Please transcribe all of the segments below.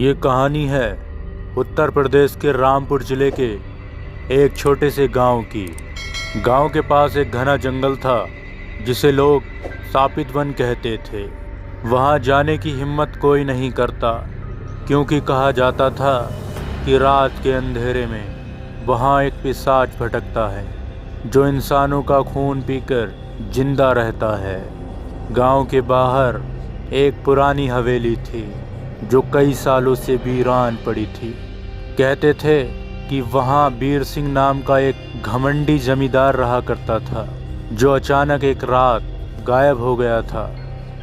ये कहानी है उत्तर प्रदेश के रामपुर जिले के एक छोटे से गांव की। गांव के पास एक घना जंगल था जिसे लोग शापित वन कहते थे। वहां जाने की हिम्मत कोई नहीं करता, क्योंकि कहा जाता था कि रात के अंधेरे में वहां एक पिशाच भटकता है जो इंसानों का खून पीकर जिंदा रहता है। गांव के बाहर एक पुरानी हवेली थी जो कई सालों से वीरान पड़ी थी। कहते थे कि वहाँ वीर सिंह नाम का एक घमंडी जमींदार रहा करता था जो अचानक एक रात गायब हो गया था।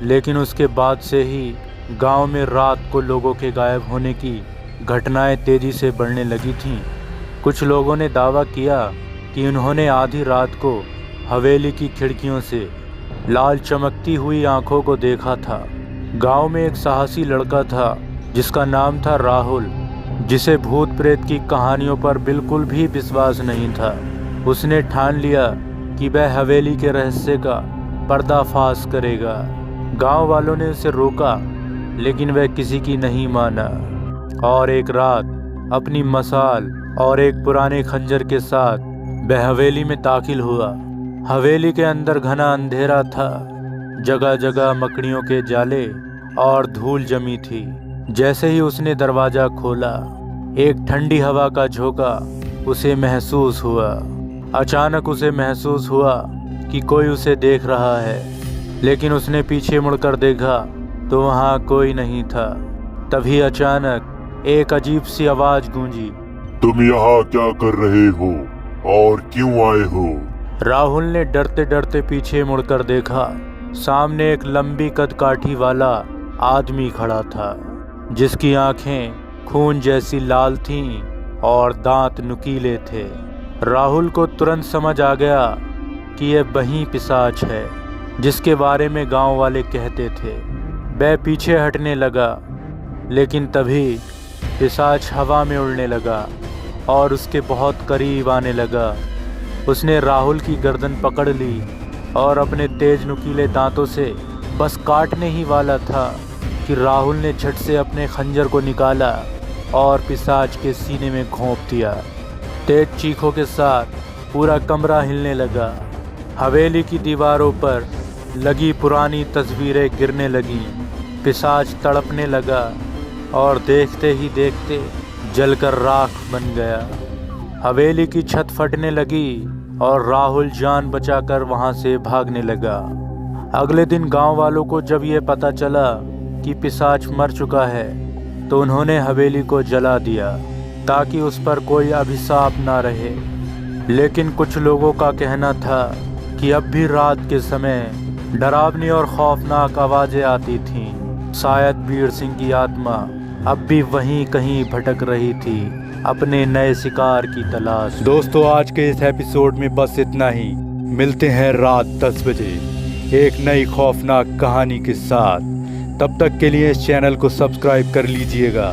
लेकिन उसके बाद से ही गांव में रात को लोगों के गायब होने की घटनाएं तेजी से बढ़ने लगी थीं। कुछ लोगों ने दावा किया कि उन्होंने आधी रात को हवेली की खिड़कियों से लाल चमकती हुई आंखों को देखा था। गांव में एक साहसी लड़का था जिसका नाम था राहुल, जिसे भूत प्रेत की कहानियों पर बिल्कुल भी विश्वास नहीं था। उसने ठान लिया कि वह हवेली के रहस्य का पर्दाफाश करेगा। गांव वालों ने उसे रोका, लेकिन वह किसी की नहीं माना और एक रात अपनी मसाल और एक पुराने खंजर के साथ वह हवेली में दाखिल हुआ। हवेली के अंदर घना अंधेरा था, जगह जगह मकड़ियों के जाले और धूल जमी थी। जैसे ही उसने दरवाजा खोला, एक ठंडी हवा का झोंका उसे महसूस हुआ। अचानक उसे महसूस हुआ कि कोई उसे देख रहा है, लेकिन उसने पीछे मुड़कर देखा तो वहाँ कोई नहीं था। तभी अचानक एक अजीब सी आवाज गूंजी, तुम यहाँ क्या कर रहे हो और क्यों आए हो? राहुल ने डरते डरते पीछे मुड़कर देखा। सामने एक लंबी कदकाठी वाला आदमी खड़ा था जिसकी आंखें खून जैसी लाल थीं और दांत नुकीले थे। राहुल को तुरंत समझ आ गया कि यह वही पिशाच है जिसके बारे में गांव वाले कहते थे। वह पीछे हटने लगा, लेकिन तभी पिशाच हवा में उड़ने लगा और उसके बहुत करीब आने लगा। उसने राहुल की गर्दन पकड़ ली और अपने तेज नुकीले दांतों से बस काटने ही वाला था कि राहुल ने झट से अपने खंजर को निकाला और पिशाच के सीने में घोंप दिया। तेज चीखों के साथ पूरा कमरा हिलने लगा। हवेली की दीवारों पर लगी पुरानी तस्वीरें गिरने लगीं। पिशाच तड़पने लगा और देखते ही देखते जलकर राख बन गया। हवेली की छत फटने लगी और राहुल जान बचाकर वहां से भागने लगा। अगले दिन गांव वालों को जब यह पता चला कि पिशाच मर चुका है, तो उन्होंने हवेली को जला दिया ताकि उस पर कोई अभिशाप ना रहे। लेकिन कुछ लोगों का कहना था कि अब भी रात के समय डरावनी और खौफनाक आवाजें आती थीं। शायद वीर सिंह की आत्मा अब भी वहीं कहीं भटक रही थी, अपने नए शिकार की तलाश। दोस्तों, आज के इस एपिसोड में बस इतना ही। मिलते हैं रात 10 बजे एक नई खौफनाक कहानी के साथ। तब तक के लिए इस चैनल को सब्सक्राइब कर लीजिएगा।